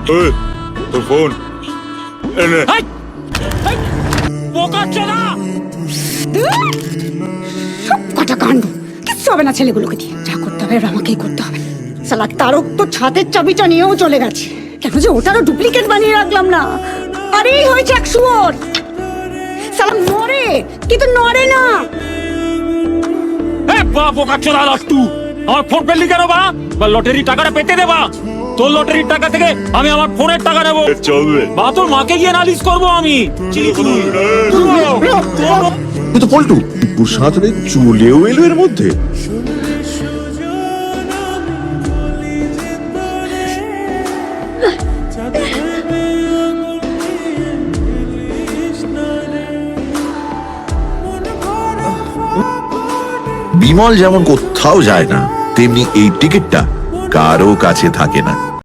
তোর ফোন এনে। সব কটা কাণ্ড, কিচ্ছু হবে না ছেলেগুলোকে দিয়ে। যা করতে হবে আমাকেই করতে হবে। শালা তারক তো ছাদের চাবিটা নিয়েও চলে গেছে। কেন যে ওটারও ডুপ্লিকেট বানিয়ে রাখলাম না। আরেই হয়েছে এক শুয়োর। শালা মরে কিন্তু নড়ে না। আমার ফোন পেলি কেন বা লটারির টাকাটা পেতে দেবা? তোর লটারির টাকা থেকে আমি আমার ফোনের টাকা নেবো। চলবে বা তোর মাকে গিয়ে নালিশ করবো আমি। তো পল্টু সাঁতরে চলেও এলো এর মধ্যে। বিমল যেমন কোথাও যায় না, তেমনি এই টিকিটটা কারো কাছে থাকে না।